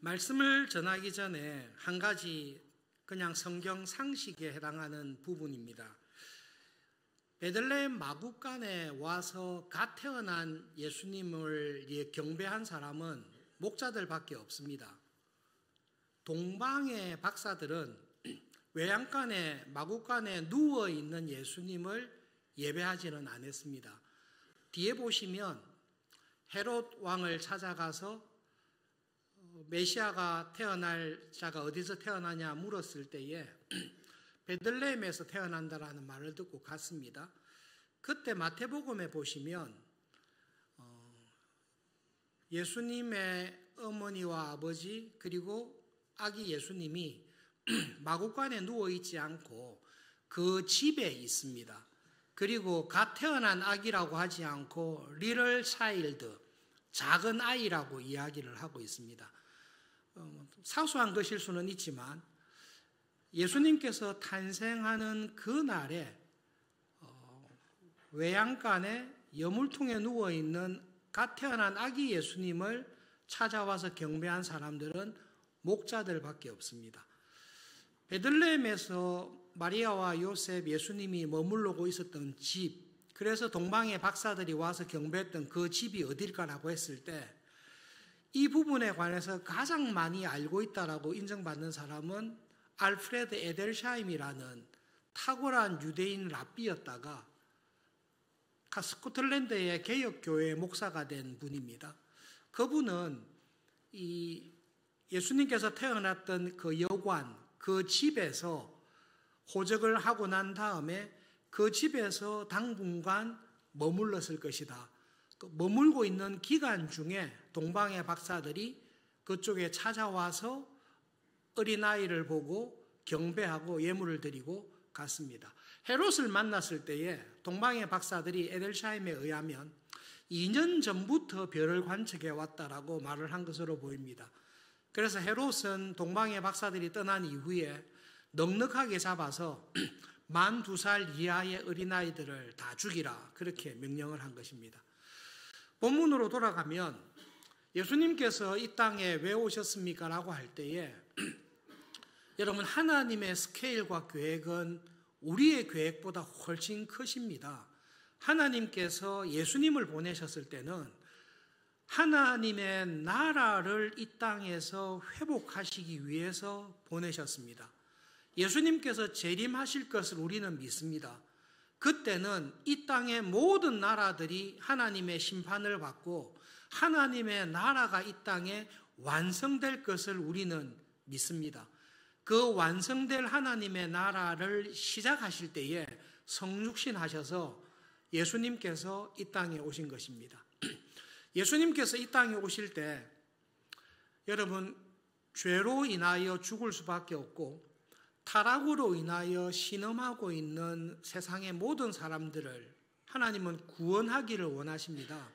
말씀을 전하기 전에 한 가지 그냥 성경 상식에 해당하는 부분입니다. 베들레헴 마구간에 와서 갓 태어난 예수님을 경배한 사람은 목자들밖에 없습니다. 동방의 박사들은 외양간에 마구간에 누워있는 예수님을 예배하지는 않았습니다. 뒤에 보시면 헤롯 왕을 찾아가서 메시아가 태어날 자가 어디서 태어나냐 물었을 때에 베들레헴에서 태어난다라는 말을 듣고 갔습니다. 그때 마태복음에 보시면 예수님의 어머니와 아버지 그리고 아기 예수님이 마구간에 누워있지 않고 그 집에 있습니다. 그리고 갓 태어난 아기라고 하지 않고 little child, 작은 아이라고 이야기를 하고 있습니다. 사소한 것일 수는 있지만 예수님께서 탄생하는 그 날에 외양간에 여물통에 누워있는 갓 태어난 아기 예수님을 찾아와서 경배한 사람들은 목자들밖에 없습니다. 베들레헴에서 마리아와 요셉 예수님이 머물러고 있었던 집, 그래서 동방의 박사들이 와서 경배했던 그 집이 어딜까라고 했을 때 이 부분에 관해서 가장 많이 알고 있다라고 인정받는 사람은 알프레드 에델샤임이라는 탁월한 유대인 랍비였다가 스코틀랜드의 개혁교회의 목사가 된 분입니다. 그분은 이 예수님께서 태어났던 그 여관, 그 집에서 호적을 하고 난 다음에 그 집에서 당분간 머물렀을 것이다. 머물고 있는 기간 중에 동방의 박사들이 그쪽에 찾아와서 어린아이를 보고 경배하고 예물을 드리고 갔습니다. 헤롯을 만났을 때에 동방의 박사들이 에델샤임에 의하면 2년 전부터 별을 관측해 왔다라고 말을 한 것으로 보입니다. 그래서 헤롯은 동방의 박사들이 떠난 이후에 넉넉하게 잡아서 만 2살 이하의 어린아이들을 다 죽이라 그렇게 명령을 한 것입니다. 본문으로 돌아가면 예수님께서 이 땅에 왜 오셨습니까? 라고 할 때에 여러분 하나님의 스케일과 계획은 우리의 계획보다 훨씬 크십니다. 하나님께서 예수님을 보내셨을 때는 하나님의 나라를 이 땅에서 회복하시기 위해서 보내셨습니다. 예수님께서 재림하실 것을 우리는 믿습니다. 그때는 이 땅의 모든 나라들이 하나님의 심판을 받고 하나님의 나라가 이 땅에 완성될 것을 우리는 믿습니다. 그 완성될 하나님의 나라를 시작하실 때에 성육신 하셔서 예수님께서 이 땅에 오신 것입니다. 예수님께서 이 땅에 오실 때 여러분 죄로 인하여 죽을 수밖에 없고 타락으로 인하여 신음하고 있는 세상의 모든 사람들을 하나님은 구원하기를 원하십니다.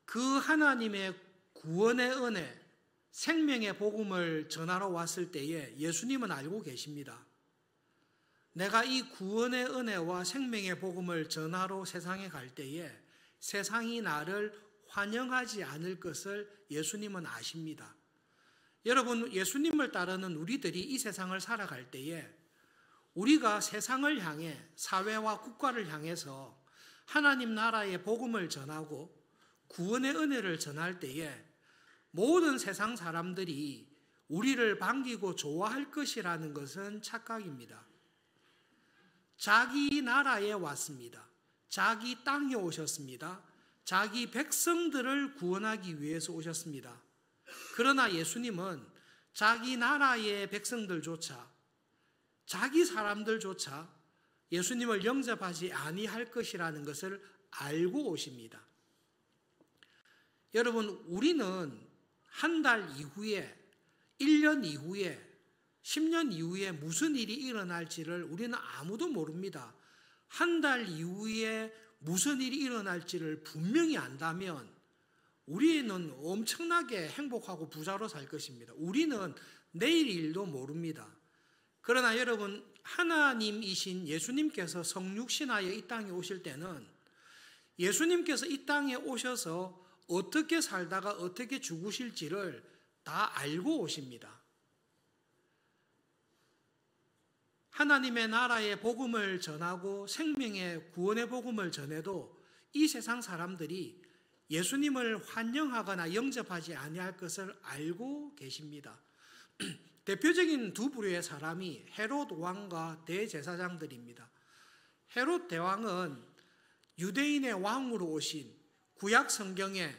그 하나님의 구원의 은혜, 생명의 복음을 전하러 왔을 때에 예수님은 알고 계십니다. 내가 이 구원의 은혜와 생명의 복음을 전하러 세상에 갈 때에 세상이 나를 환영하지 않을 것을 예수님은 아십니다. 여러분, 예수님을 따르는 우리들이 이 세상을 살아갈 때에 우리가 세상을 향해 사회와 국가를 향해서 하나님 나라의 복음을 전하고 구원의 은혜를 전할 때에 모든 세상 사람들이 우리를 반기고 좋아할 것이라는 것은 착각입니다. 자기 나라에 왔습니다. 자기 땅에 오셨습니다. 자기 백성들을 구원하기 위해서 오셨습니다. 그러나 예수님은 자기 나라의 백성들조차 자기 사람들조차 예수님을 영접하지 아니할 것이라는 것을 알고 오십니다. 여러분, 우리는 한 달 이후에 1년 이후에 10년 이후에 무슨 일이 일어날지를 우리는 아무도 모릅니다. 한 달 이후에 무슨 일이 일어날지를 분명히 안다면 우리는 엄청나게 행복하고 부자로 살 것입니다. 우리는 내일 일도 모릅니다. 그러나 여러분, 하나님이신 예수님께서 성육신하여 이 땅에 오실 때는 예수님께서 이 땅에 오셔서 어떻게 살다가 어떻게 죽으실지를 다 알고 오십니다. 하나님의 나라의 복음을 전하고 생명의 구원의 복음을 전해도 이 세상 사람들이 예수님을 환영하거나 영접하지 아니할 것을 알고 계십니다. 대표적인 두 부류의 사람이 헤롯 왕과 대제사장들입니다. 헤롯 대왕은 유대인의 왕으로 오신 구약 성경에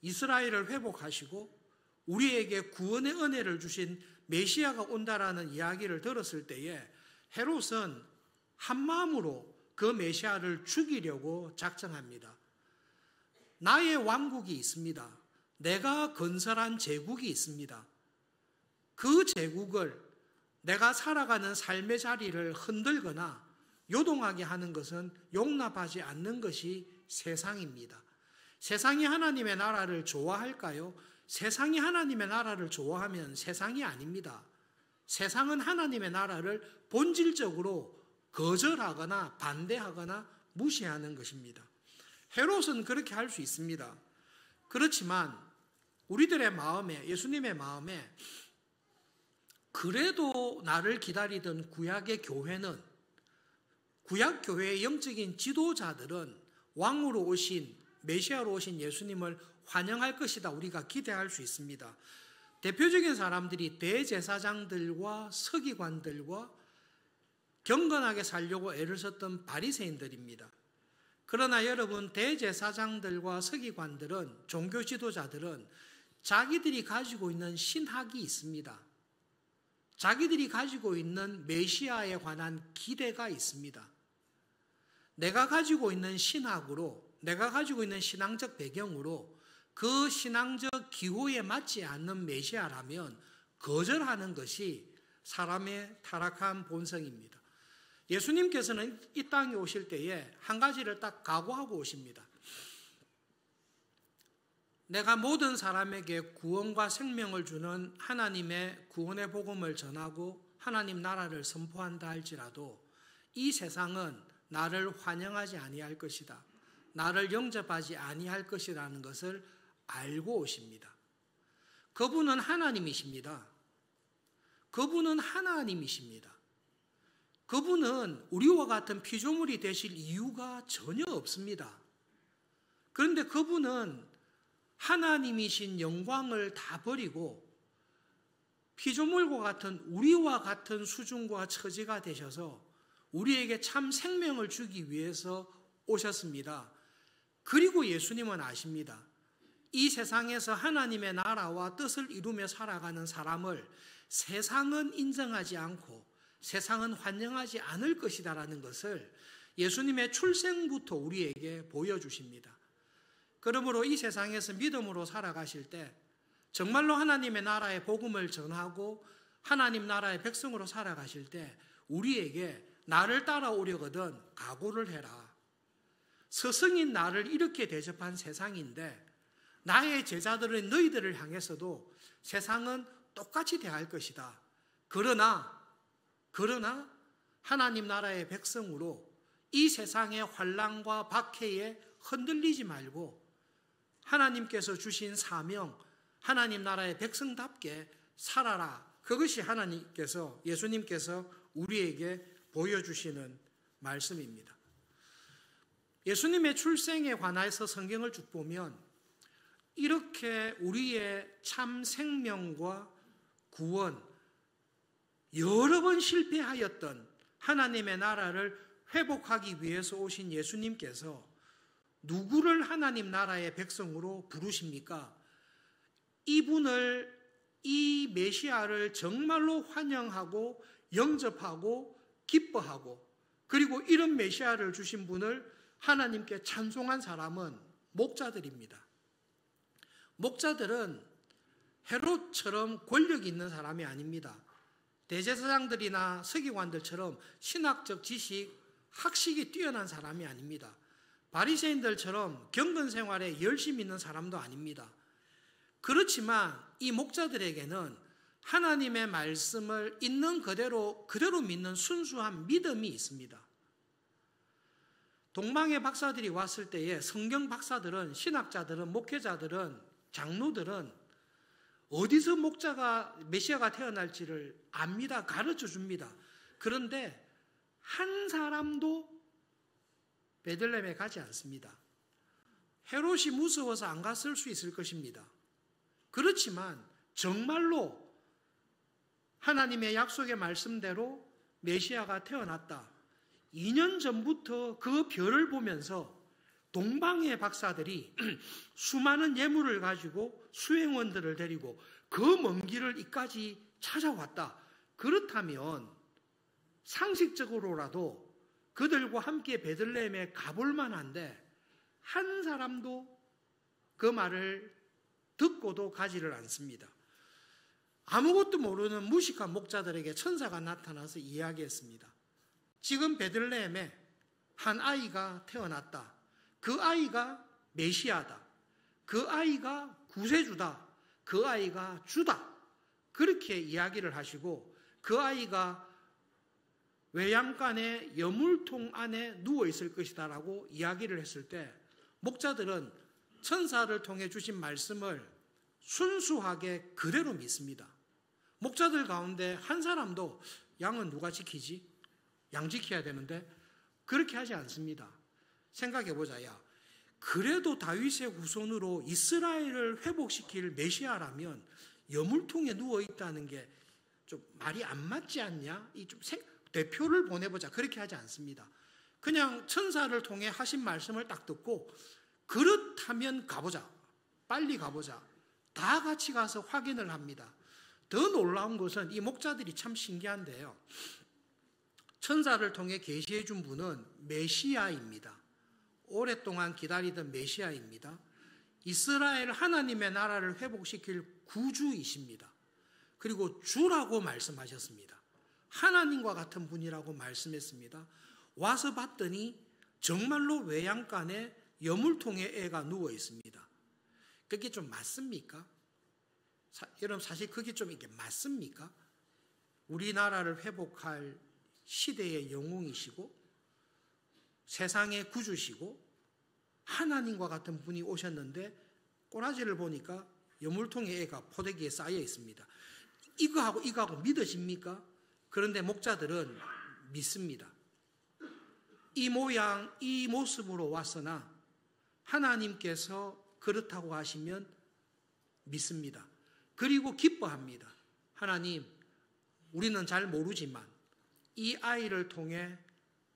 이스라엘을 회복하시고 우리에게 구원의 은혜를 주신 메시아가 온다라는 이야기를 들었을 때에 헤롯은 한마음으로 그 메시아를 죽이려고 작정합니다. 나의 왕국이 있습니다. 내가 건설한 제국이 있습니다. 그 제국을 내가 살아가는 삶의 자리를 흔들거나 요동하게 하는 것은 용납하지 않는 것이 세상입니다. 세상이 하나님의 나라를 좋아할까요? 세상이 하나님의 나라를 좋아하면 세상이 아닙니다. 세상은 하나님의 나라를 본질적으로 거절하거나 반대하거나 무시하는 것입니다. 헤롯은 그렇게 할 수 있습니다. 그렇지만 우리들의 마음에, 예수님의 마음에 그래도 나를 기다리던 구약의 교회는, 구약 교회의 영적인 지도자들은 왕으로 오신, 메시아로 오신 예수님을 환영할 것이다 우리가 기대할 수 있습니다. 대표적인 사람들이 대제사장들과 서기관들과 경건하게 살려고 애를 썼던 바리새인들입니다. 그러나 여러분, 대제사장들과 서기관들은, 종교 지도자들은 자기들이 가지고 있는 신학이 있습니다. 자기들이 가지고 있는 메시아에 관한 기대가 있습니다. 내가 가지고 있는 신학으로, 내가 가지고 있는 신앙적 배경으로 그 신앙적 기호에 맞지 않는 메시아라면 거절하는 것이 사람의 타락한 본성입니다. 예수님께서는 이 땅에 오실 때에 한 가지를 딱 각오하고 오십니다. 내가 모든 사람에게 구원과 생명을 주는 하나님의 구원의 복음을 전하고 하나님 나라를 선포한다 할지라도 이 세상은 나를 환영하지 아니할 것이다. 나를 영접하지 아니할 것이라는 것을 알고 오십니다. 그분은 하나님이십니다. 그분은 하나님이십니다. 그분은 우리와 같은 피조물이 되실 이유가 전혀 없습니다. 그런데 그분은 하나님이신 영광을 다 버리고 피조물과 같은 우리와 같은 수준과 처지가 되셔서 우리에게 참 생명을 주기 위해서 오셨습니다. 그리고 예수님은 아십니다. 이 세상에서 하나님의 나라와 뜻을 이루며 살아가는 사람을 세상은 인정하지 않고 세상은 환영하지 않을 것이다라는 것을 예수님의 출생부터 우리에게 보여주십니다. 그러므로 이 세상에서 믿음으로 살아가실 때 정말로 하나님의 나라의 복음을 전하고 하나님 나라의 백성으로 살아가실 때 우리에게 나를 따라오려거든 각오를 해라. 스승인 나를 이렇게 대접한 세상인데 나의 제자들은 너희들을 향해서도 세상은 똑같이 대할 것이다. 그러나 하나님 나라의 백성으로 이 세상의 환난과 박해에 흔들리지 말고 하나님께서 주신 사명, 하나님 나라의 백성답게 살아라. 그것이 하나님께서, 예수님께서 우리에게 보여주시는 말씀입니다. 예수님의 출생에 관해서 성경을 쭉 보면 이렇게 우리의 참 생명과 구원, 여러 번 실패하였던 하나님의 나라를 회복하기 위해서 오신 예수님께서 누구를 하나님 나라의 백성으로 부르십니까? 이분을, 이 메시아를 정말로 환영하고 영접하고 기뻐하고 그리고 이런 메시아를 주신 분을 하나님께 찬송한 사람은 목자들입니다. 목자들은 헤롯처럼 권력이 있는 사람이 아닙니다. 대제사장들이나 서기관들처럼 신학적 지식, 학식이 뛰어난 사람이 아닙니다. 바리새인들처럼 경건 생활에 열심히 있는 사람도 아닙니다. 그렇지만 이 목자들에게는 하나님의 말씀을 있는 그대로 믿는 순수한 믿음이 있습니다. 동방의 박사들이 왔을 때에 성경 박사들은, 신학자들은, 목회자들은, 장로들은 어디서 메시아가 태어날지를 압니다. 가르쳐 줍니다. 그런데 한 사람도 베들레헴에 가지 않습니다. 헤롯이 무서워서 안 갔을 수 있을 것입니다. 그렇지만 정말로 하나님의 약속의 말씀대로 메시아가 태어났다. 2년 전부터 그 별을 보면서 동방의 박사들이 수많은 예물을 가지고 수행원들을 데리고 그 먼 길을 이까지 찾아왔다. 그렇다면 상식적으로라도 그들과 함께 베들레헴에 가볼 만한데 한 사람도 그 말을 듣고도 가지를 않습니다. 아무것도 모르는 무식한 목자들에게 천사가 나타나서 이야기했습니다. 지금 베들레헴에 한 아이가 태어났다. 그 아이가 메시아다. 그 아이가 구세주다. 그 아이가 주다. 그렇게 이야기를 하시고 그 아이가 외양간의 여물통 안에 누워 있을 것이다 라고 이야기를 했을 때 목자들은 천사를 통해 주신 말씀을 순수하게 그대로 믿습니다. 목자들 가운데 한 사람도 양은 누가 지키지? 양 지켜야 되는데 그렇게 하지 않습니다. 생각해보자. 야, 그래도 다윗의 후손으로 이스라엘을 회복시킬 메시아라면 여물통에 누워있다는 게 좀 말이 안 맞지 않냐? 대표를 보내보자. 그렇게 하지 않습니다. 그냥 천사를 통해 하신 말씀을 딱 듣고 그렇다면 가보자. 빨리 가보자. 다 같이 가서 확인을 합니다. 더 놀라운 것은 이 목자들이 참 신기한데요. 천사를 통해 계시해 준 분은 메시아입니다. 오랫동안 기다리던 메시아입니다. 이스라엘 하나님의 나라를 회복시킬 구주이십니다. 그리고 주라고 말씀하셨습니다. 하나님과 같은 분이라고 말씀했습니다. 와서 봤더니 정말로 외양간에 여물통에 애가 누워 있습니다. 그게 좀 맞습니까? 여러분 사실 그게 좀 이게 맞습니까? 우리나라를 회복할 시대의 영웅이시고 세상의 구주시고 하나님과 같은 분이 오셨는데 꼬라지를 보니까 여물통에 애가 포대기에 쌓여 있습니다. 이거하고 믿으십니까? 그런데 목자들은 믿습니다. 이 모양, 이 모습으로 왔으나 하나님께서 그렇다고 하시면 믿습니다. 그리고 기뻐합니다. 하나님, 우리는 잘 모르지만 이 아이를 통해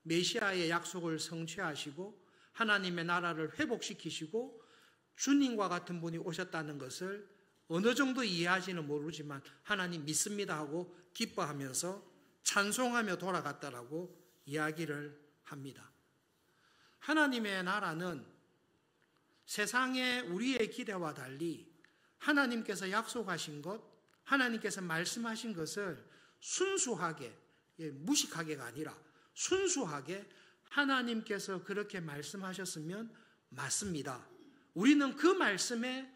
메시아의 약속을 성취하시고 하나님의 나라를 회복시키시고 주님과 같은 분이 오셨다는 것을 어느 정도 이해하지는 모르지만 하나님 믿습니다 하고 기뻐하면서 찬송하며 돌아갔다라고 이야기를 합니다. 하나님의 나라는 세상의 우리의 기대와 달리 하나님께서 약속하신 것, 하나님께서 말씀하신 것을 순수하게, 무식하게가 아니라 순수하게 하나님께서 그렇게 말씀하셨으면 맞습니다. 우리는 그 말씀에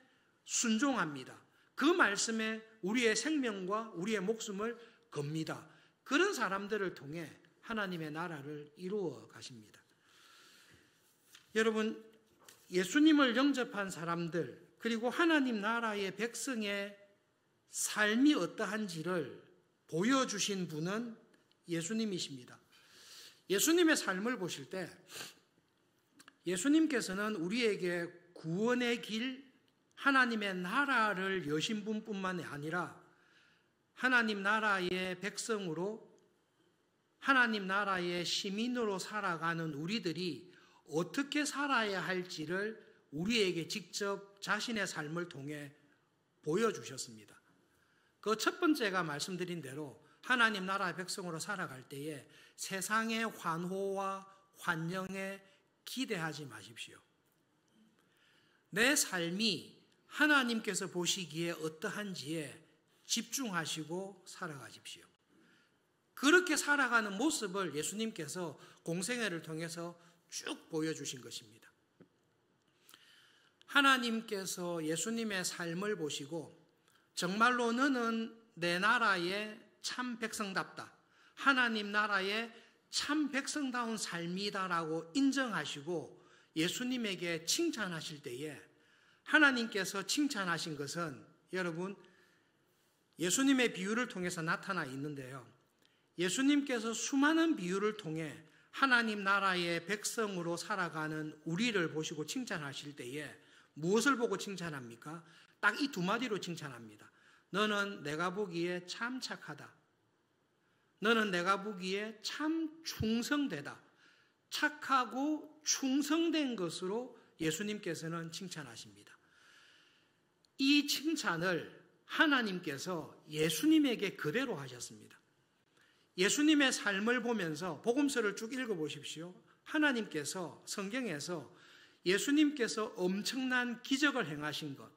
순종합니다. 그 말씀에 우리의 생명과 우리의 목숨을 겁니다. 그런 사람들을 통해 하나님의 나라를 이루어 가십니다. 여러분, 예수님을 영접한 사람들 그리고 하나님 나라의 백성의 삶이 어떠한지를 보여주신 분은 예수님이십니다. 예수님의 삶을 보실 때 예수님께서는 우리에게 구원의 길, 하나님의 나라를 여신 분뿐만 아니라 하나님 나라의 백성으로 하나님 나라의 시민으로 살아가는 우리들이 어떻게 살아야 할지를 우리에게 직접 자신의 삶을 통해 보여주셨습니다. 그 첫 번째가 말씀드린 대로 하나님 나라의 백성으로 살아갈 때에 세상의 환호와 환영에 기대하지 마십시오. 내 삶이 하나님께서 보시기에 어떠한지에 집중하시고 살아가십시오. 그렇게 살아가는 모습을 예수님께서 공생애를 통해서 쭉 보여주신 것입니다. 하나님께서 예수님의 삶을 보시고 정말로 너는 내 나라의 참 백성답다. 하나님 나라의 참 백성다운 삶이다라고 인정하시고 예수님에게 칭찬하실 때에 하나님께서 칭찬하신 것은 여러분 예수님의 비유를 통해서 나타나 있는데요. 예수님께서 수많은 비유를 통해 하나님 나라의 백성으로 살아가는 우리를 보시고 칭찬하실 때에 무엇을 보고 칭찬합니까? 딱 이 두 마디로 칭찬합니다. 너는 내가 보기에 참 착하다. 너는 내가 보기에 참 충성되다. 착하고 충성된 것으로 예수님께서는 칭찬하십니다. 이 칭찬을 하나님께서 예수님에게 그대로 하셨습니다. 예수님의 삶을 보면서 복음서를 쭉 읽어보십시오. 하나님께서 성경에서 예수님께서 엄청난 기적을 행하신 것,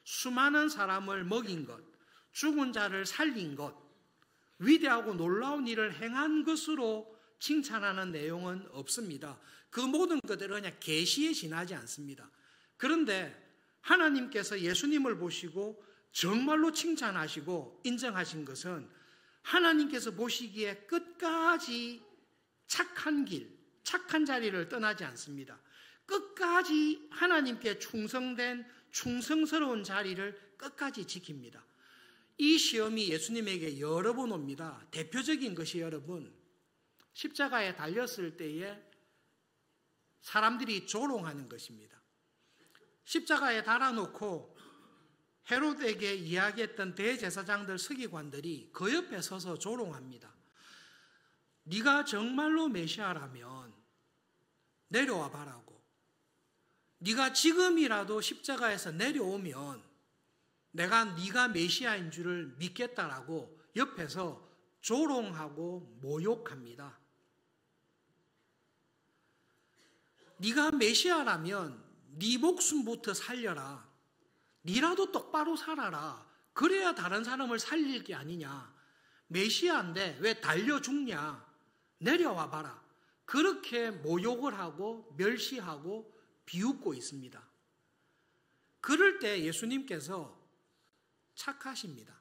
수많은 사람을 먹인 것, 죽은 자를 살린 것, 위대하고 놀라운 일을 행한 것으로 칭찬하는 내용은 없습니다. 그 모든 것들은 그냥 계시에 지나지 않습니다. 그런데 하나님께서 예수님을 보시고 정말로 칭찬하시고 인정하신 것은 하나님께서 보시기에 끝까지 착한 길, 착한 자리를 떠나지 않습니다. 끝까지 하나님께 충성된 충성스러운 자리를 끝까지 지킵니다. 이 시험이 예수님에게 여러 번 옵니다. 대표적인 것이 여러분, 십자가에 달렸을 때에 사람들이 조롱하는 것입니다. 십자가에 달아놓고 헤롯에게 이야기했던 대제사장들 서기관들이 그 옆에 서서 조롱합니다. 네가 정말로 메시아라면 내려와 봐라고. 네가 지금이라도 십자가에서 내려오면 내가 네가 메시아인 줄을 믿겠다라고 옆에서 조롱하고 모욕합니다. 네가 메시아라면 네 목숨부터 살려라. 네라도 똑바로 살아라. 그래야 다른 사람을 살릴 게 아니냐. 메시아인데 왜 달려 죽냐. 내려와 봐라. 그렇게 모욕을 하고 멸시하고 비웃고 있습니다. 그럴 때 예수님께서 착하십니다.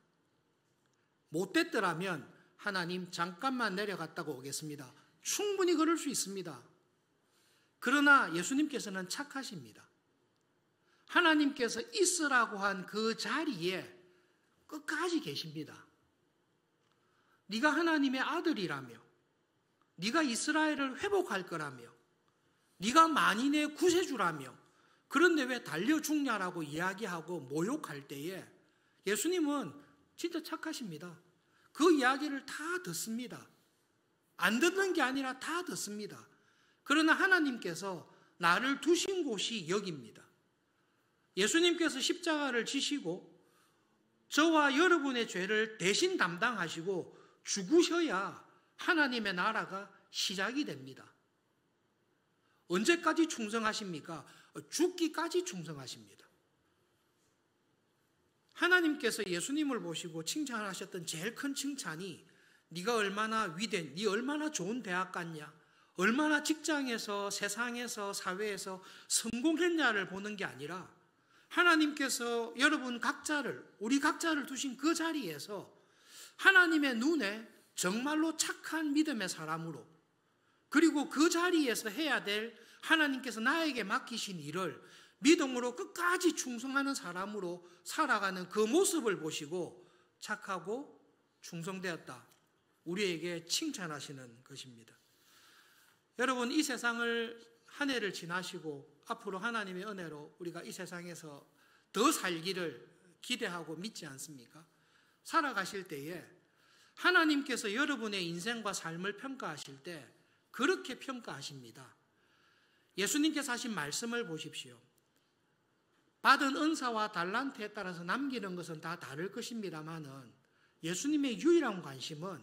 못됐더라면 하나님 잠깐만 내려갔다고 오겠습니다. 충분히 그럴 수 있습니다. 그러나 예수님께서는 착하십니다. 하나님께서 있으라고 한 그 자리에 끝까지 계십니다. 네가 하나님의 아들이라며, 네가 이스라엘을 회복할 거라며, 네가 만인의 구세주라며, 그런데 왜 달려 죽냐라고 이야기하고 모욕할 때에 예수님은 진짜 착하십니다. 그 이야기를 다 듣습니다. 안 듣는 게 아니라 다 듣습니다. 그러나 하나님께서 나를 두신 곳이 여기입니다. 예수님께서 십자가를 지시고 저와 여러분의 죄를 대신 담당하시고 죽으셔야 하나님의 나라가 시작이 됩니다. 언제까지 충성하십니까? 죽기까지 충성하십니다. 하나님께서 예수님을 보시고 칭찬하셨던 제일 큰 칭찬이 네가 얼마나 위대한, 네 얼마나 좋은 대학 갔냐, 얼마나 직장에서 세상에서 사회에서 성공했냐를 보는 게 아니라 하나님께서 여러분 각자를, 우리 각자를 두신 그 자리에서 하나님의 눈에 정말로 착한 믿음의 사람으로, 그리고 그 자리에서 해야 될 하나님께서 나에게 맡기신 일을 믿음으로 끝까지 충성하는 사람으로 살아가는 그 모습을 보시고 착하고 충성되었다, 우리에게 칭찬하시는 것입니다. 여러분, 이 세상을 한 해를 지나시고 앞으로 하나님의 은혜로 우리가 이 세상에서 더 살기를 기대하고 믿지 않습니까? 살아가실 때에 하나님께서 여러분의 인생과 삶을 평가하실 때 그렇게 평가하십니다. 예수님께서 하신 말씀을 보십시오. 받은 은사와 달란트에 따라서 남기는 것은 다 다를 것입니다마는 예수님의 유일한 관심은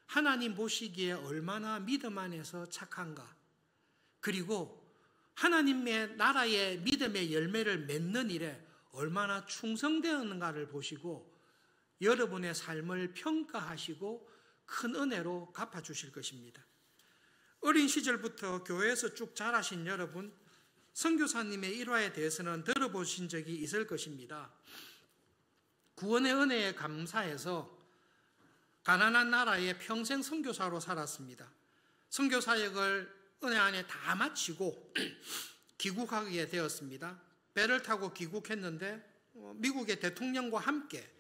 하나님 보시기에 얼마나 믿음 안에서 착한가, 그리고 하나님의 나라의 믿음의 열매를 맺는 일에 얼마나 충성되었는가를 보시고 여러분의 삶을 평가하시고 큰 은혜로 갚아주실 것입니다. 어린 시절부터 교회에서 쭉 자라신 여러분, 선교사님의 일화에 대해서는 들어보신 적이 있을 것입니다. 구원의 은혜에 감사해서 가난한 나라에 평생 선교사로 살았습니다. 선교 사역을 은혜 안에 다 마치고 귀국하게 되었습니다. 배를 타고 귀국했는데 미국의 대통령과 함께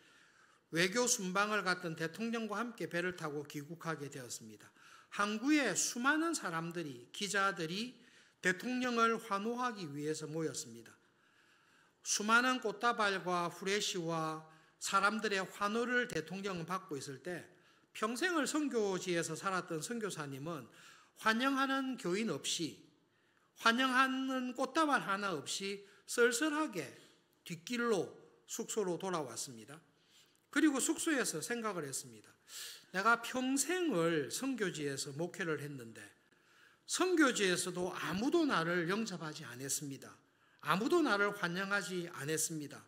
외교 순방을 갔던 대통령과 함께 배를 타고 귀국하게 되었습니다. 항구에 수많은 사람들이, 기자들이 대통령을 환호하기 위해서 모였습니다. 수많은 꽃다발과 후레쉬와 사람들의 환호를 대통령은 받고 있을 때 평생을 선교지에서 살았던 선교사님은 환영하는 교인 없이, 환영하는 꽃다발 하나 없이 쓸쓸하게 뒷길로 숙소로 돌아왔습니다. 그리고 숙소에서 생각을 했습니다. 내가 평생을 선교지에서 목회를 했는데 선교지에서도 아무도 나를 영접하지 않았습니다. 아무도 나를 환영하지 않았습니다.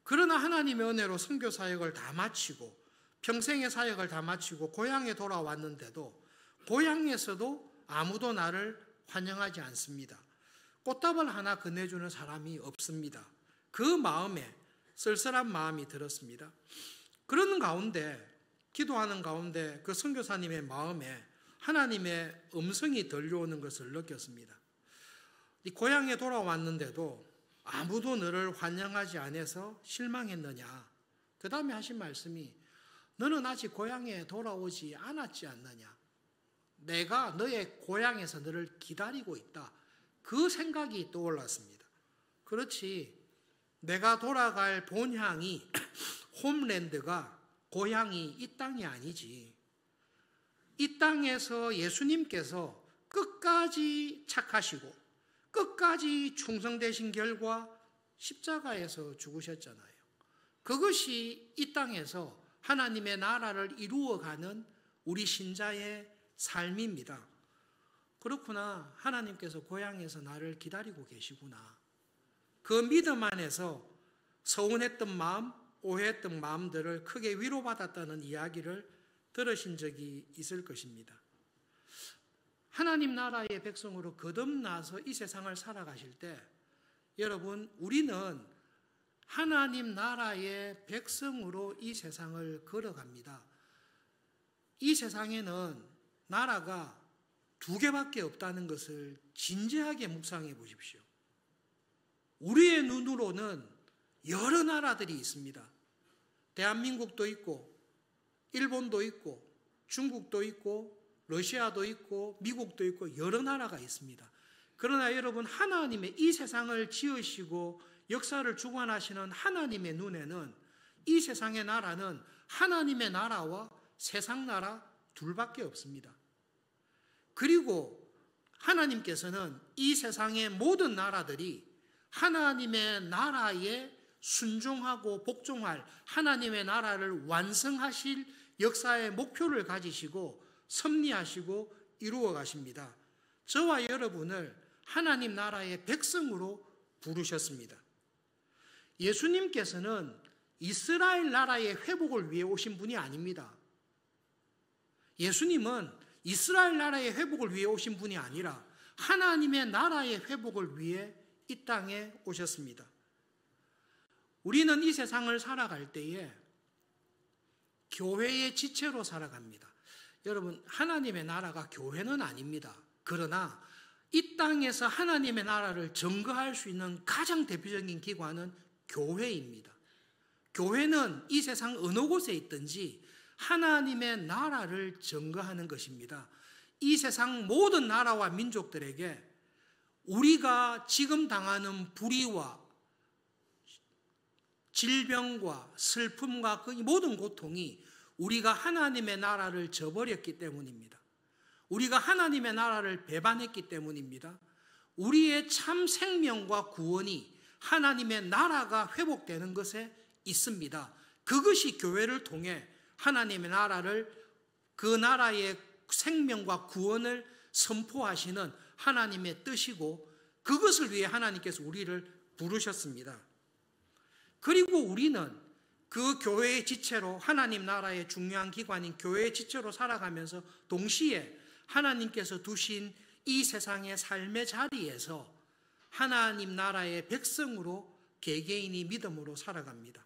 그러나 하나님의 은혜로 선교 사역을 다 마치고 평생의 사역을 다 마치고 고향에 돌아왔는데도 고향에서도 아무도 나를 환영하지 않습니다. 꽃다발 하나 건네주는 사람이 없습니다. 그 마음에 쓸쓸한 마음이 들었습니다. 그러는 가운데, 기도하는 가운데 그 선교사님의 마음에 하나님의 음성이 들려오는 것을 느꼈습니다. 고향에 돌아왔는데도 아무도 너를 환영하지 않아서 실망했느냐. 그 다음에 하신 말씀이 너는 아직 고향에 돌아오지 않았지 않느냐. 내가 너의 고향에서 너를 기다리고 있다. 그 생각이 떠올랐습니다. 그렇지, 내가 돌아갈 본향이 홈랜드가 고향이 이 땅이 아니지. 이 땅에서 예수님께서 끝까지 착하시고 끝까지 충성되신 결과 십자가에서 죽으셨잖아요. 그것이 이 땅에서 하나님의 나라를 이루어가는 우리 신자의 삶입니다. 그렇구나. 하나님께서 고향에서 나를 기다리고 계시구나. 그 믿음 안에서 서운했던 마음, 오해했던 마음들을 크게 위로받았다는 이야기를 들으신 적이 있을 것입니다. 하나님 나라의 백성으로 거듭나서 이 세상을 살아가실 때 여러분, 우리는 하나님 나라의 백성으로 이 세상을 걸어갑니다. 이 세상에는 나라가 두 개밖에 없다는 것을 진지하게 묵상해 보십시오. 우리의 눈으로는 여러 나라들이 있습니다. 대한민국도 있고 일본도 있고 중국도 있고 러시아도 있고 미국도 있고 여러 나라가 있습니다. 그러나 여러분, 하나님의 이 세상을 지으시고 역사를 주관하시는 하나님의 눈에는 이 세상의 나라는 하나님의 나라와 세상 나라 둘밖에 없습니다. 그리고 하나님께서는 이 세상의 모든 나라들이 하나님의 나라에 순종하고 복종할 하나님의 나라를 완성하실 역사의 목표를 가지시고 섭리하시고 이루어 가십니다. 저와 여러분을 하나님 나라의 백성으로 부르셨습니다. 예수님께서는 이스라엘 나라의 회복을 위해 오신 분이 아닙니다. 예수님은 이스라엘 나라의 회복을 위해 오신 분이 아니라 하나님의 나라의 회복을 위해 이 땅에 오셨습니다. 우리는 이 세상을 살아갈 때에 교회의 지체로 살아갑니다. 여러분, 하나님의 나라가 교회는 아닙니다. 그러나 이 땅에서 하나님의 나라를 증거할 수 있는 가장 대표적인 기관은 교회입니다. 교회는 이 세상 어느 곳에 있든지 하나님의 나라를 증거하는 것입니다. 이 세상 모든 나라와 민족들에게 우리가 지금 당하는 불의와 질병과 슬픔과 그 모든 고통이 우리가 하나님의 나라를 저버렸기 때문입니다. 우리가 하나님의 나라를 배반했기 때문입니다. 우리의 참 생명과 구원이 하나님의 나라가 회복되는 것에 있습니다. 그것이 교회를 통해 하나님의 나라를, 그 나라의 생명과 구원을 선포하시는 하나님의 뜻이고 그것을 위해 하나님께서 우리를 부르셨습니다. 그리고 우리는 그 교회의 지체로, 하나님 나라의 중요한 기관인 교회의 지체로 살아가면서 동시에 하나님께서 두신 이 세상의 삶의 자리에서 하나님 나라의 백성으로 개개인이 믿음으로 살아갑니다.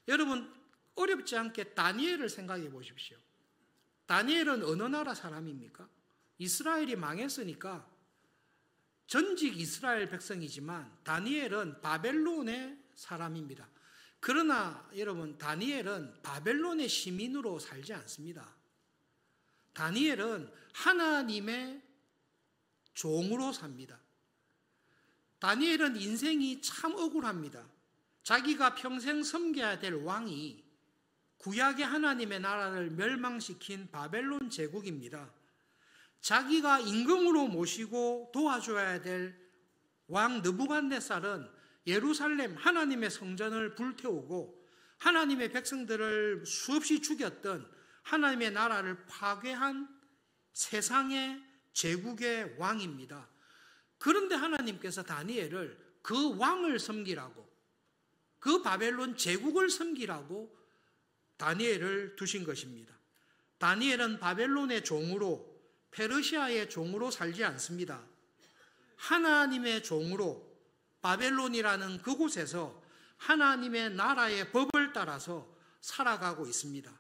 여러분, 어렵지 않게 다니엘을 생각해 보십시오. 다니엘은 어느 나라 사람입니까? 이스라엘이 망했으니까 전직 이스라엘 백성이지만 다니엘은 바벨론의 사람입니다. 그러나 여러분, 다니엘은 바벨론의 시민으로 살지 않습니다. 다니엘은 하나님의 종으로 삽니다. 다니엘은 인생이 참 억울합니다. 자기가 평생 섬겨야 될 왕이 구약의 하나님의 나라를 멸망시킨 바벨론 제국입니다. 자기가 임금으로 모시고 도와줘야 될 왕 느부갓네살은 예루살렘 하나님의 성전을 불태우고 하나님의 백성들을 수없이 죽였던 하나님의 나라를 파괴한 세상의 제국의 왕입니다. 그런데 하나님께서 다니엘을 그 왕을 섬기라고, 그 바벨론 제국을 섬기라고 다니엘을 두신 것입니다. 다니엘은 바벨론의 종으로, 페르시아의 종으로 살지 않습니다. 하나님의 종으로 바벨론이라는 그곳에서 하나님의 나라의 법을 따라서 살아가고 있습니다.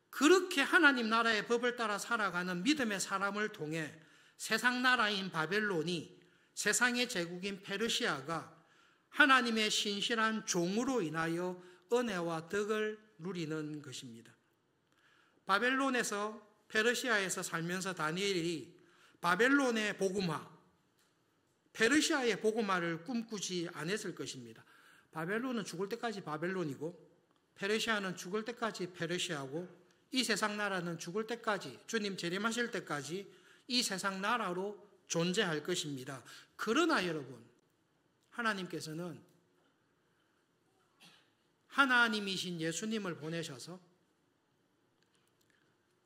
그렇게 하나님 나라의 법을 따라 살아가는 믿음의 사람을 통해 세상 나라인 바벨론이, 세상의 제국인 페르시아가 하나님의 신실한 종으로 인하여 은혜와 덕을 누리는 것입니다. 바벨론에서, 페르시아에서 살면서 다니엘이 바벨론의 복음화, 페르시아의 복음화를 꿈꾸지 않았을 것입니다. 바벨론은 죽을 때까지 바벨론이고 페르시아는 죽을 때까지 페르시아고 이 세상 나라는 죽을 때까지, 주님 재림하실 때까지 이 세상 나라로 존재할 것입니다. 그러나 여러분, 하나님께서는 하나님이신 예수님을 보내셔서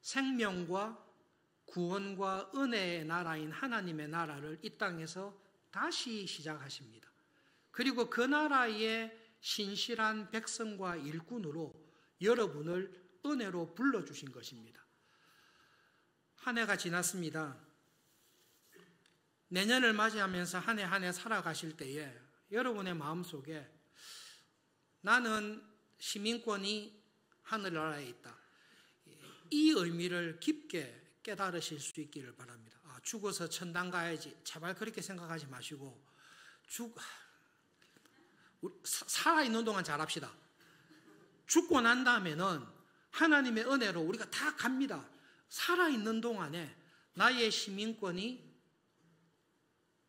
생명과 구원과 은혜의 나라인 하나님의 나라를 이 땅에서 다시 시작하십니다. 그리고 그 나라의 신실한 백성과 일꾼으로 여러분을 은혜로 불러주신 것입니다. 한 해가 지났습니다. 내년을 맞이하면서 한 해 한 해 살아가실 때에 여러분의 마음속에 나는 시민권이 하늘나라에 있다, 이 의미를 깊게 깨달으실 수 있기를 바랍니다. 죽어서 천당 가야지, 제발 그렇게 생각하지 마시고 살아있는 동안 잘합시다. 죽고 난 다음에는 하나님의 은혜로 우리가 다 갑니다. 살아있는 동안에 나의 시민권이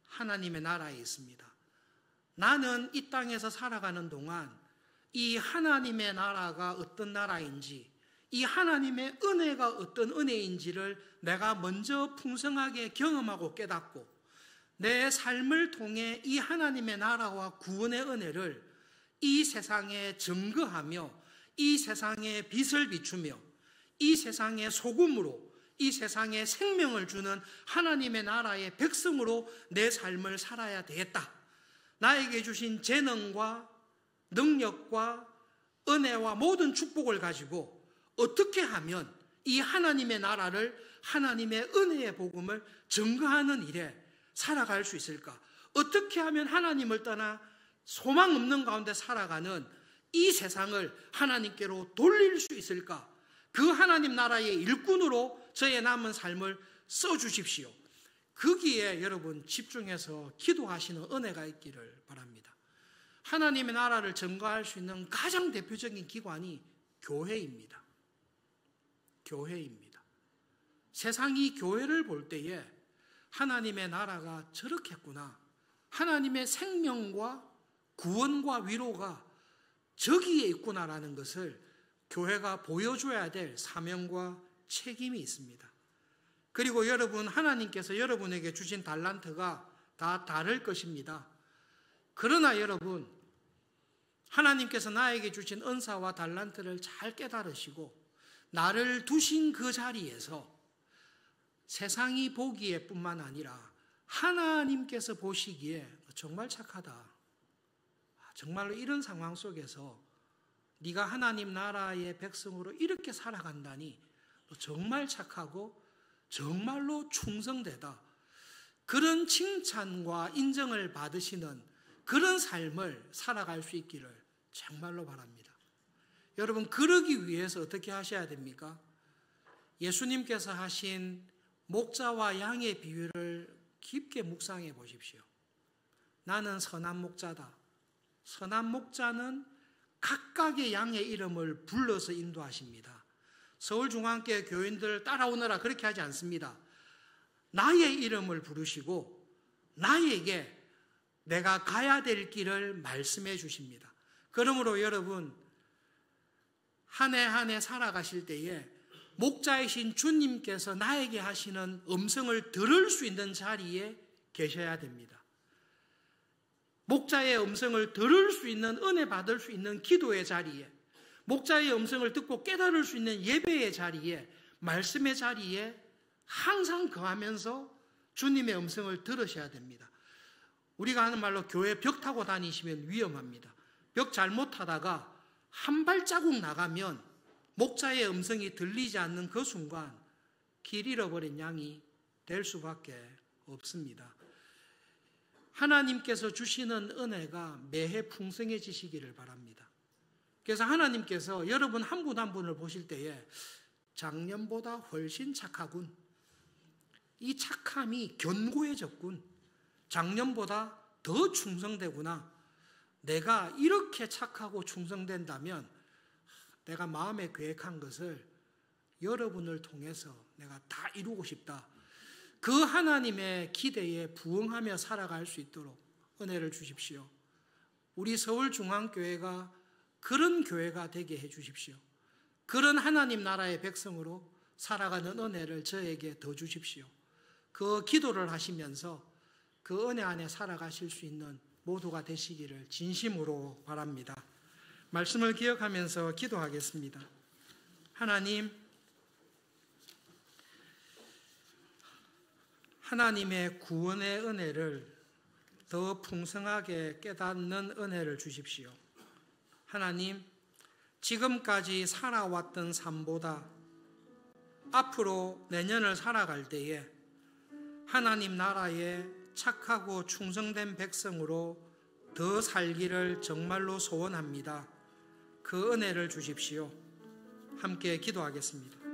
하나님의 나라에 있습니다. 나는 이 땅에서 살아가는 동안 이 하나님의 나라가 어떤 나라인지, 이 하나님의 은혜가 어떤 은혜인지를 내가 먼저 풍성하게 경험하고 깨닫고 내 삶을 통해 이 하나님의 나라와 구원의 은혜를 이 세상에 증거하며 이 세상에 빛을 비추며 이 세상의 소금으로 이 세상에 생명을 주는 하나님의 나라의 백성으로 내 삶을 살아야 되겠다. 나에게 주신 재능과 능력과 은혜와 모든 축복을 가지고 어떻게 하면 이 하나님의 나라를, 하나님의 은혜의 복음을 증거하는 일에 살아갈 수 있을까? 어떻게 하면 하나님을 떠나 소망 없는 가운데 살아가는 이 세상을 하나님께로 돌릴 수 있을까? 그 하나님 나라의 일꾼으로 저의 남은 삶을 써주십시오. 거기에 여러분 집중해서 기도하시는 은혜가 있기를 바랍니다. 하나님의 나라를 증거할 수 있는 가장 대표적인 기관이 교회입니다. 교회입니다. 세상이 교회를 볼 때에 하나님의 나라가 저렇겠구나, 하나님의 생명과 구원과 위로가 저기에 있구나라는 것을 교회가 보여줘야 될 사명과 책임이 있습니다. 그리고 여러분, 하나님께서 여러분에게 주신 달란트가 다 다를 것입니다. 그러나 여러분, 하나님께서 나에게 주신 은사와 달란트를 잘 깨달으시고 나를 두신 그 자리에서 세상이 보기에 뿐만 아니라 하나님께서 보시기에 정말 착하다, 정말로 이런 상황 속에서 네가 하나님 나라의 백성으로 이렇게 살아간다니 정말 착하고 정말로 충성되다, 그런 칭찬과 인정을 받으시는 그런 삶을 살아갈 수 있기를 정말로 바랍니다. 여러분, 그러기 위해서 어떻게 하셔야 됩니까? 예수님께서 하신 목자와 양의 비유를 깊게 묵상해 보십시오. 나는 선한 목자다. 선한 목자는 각각의 양의 이름을 불러서 인도하십니다. 서울중앙교회 교인들 따라오너라 그렇게 하지 않습니다. 나의 이름을 부르시고 나에게 내가 가야 될 길을 말씀해 주십니다. 그러므로 여러분, 한 해 한 해 살아가실 때에 목자이신 주님께서 나에게 하시는 음성을 들을 수 있는 자리에 계셔야 됩니다. 목자의 음성을 들을 수 있는, 은혜 받을 수 있는 기도의 자리에, 목자의 음성을 듣고 깨달을 수 있는 예배의 자리에, 말씀의 자리에 항상 거하면서 주님의 음성을 들으셔야 됩니다. 우리가 하는 말로 교회 벽 타고 다니시면 위험합니다. 벽 잘못 타다가 한 발자국 나가면 목자의 음성이 들리지 않는 그 순간 길 잃어버린 양이 될 수밖에 없습니다. 하나님께서 주시는 은혜가 매해 풍성해지시기를 바랍니다. 그래서 하나님께서 여러분 한 분 한 분을 보실 때에 작년보다 훨씬 착하군, 이 착함이 견고해졌군, 작년보다 더 충성되구나, 내가 이렇게 착하고 충성된다면 내가 마음에 계획한 것을 여러분을 통해서 내가 다 이루고 싶다, 그 하나님의 기대에 부응하며 살아갈 수 있도록 은혜를 주십시오. 우리 서울중앙교회가 그런 교회가 되게 해 주십시오. 그런 하나님 나라의 백성으로 살아가는 은혜를 저에게 더 주십시오. 그 기도를 하시면서 그 은혜 안에 살아가실 수 있는 모두가 되시기를 진심으로 바랍니다. 말씀을 기억하면서 기도하겠습니다. 하나님, 하나님의 구원의 은혜를 더 풍성하게 깨닫는 은혜를 주십시오. 하나님, 지금까지 살아왔던 삶보다 앞으로 내년을 살아갈 때에 하나님 나라의 착하고 충성된 백성으로 더 살기를 정말로 소원합니다. 그 은혜를 주십시오. 함께 기도하겠습니다.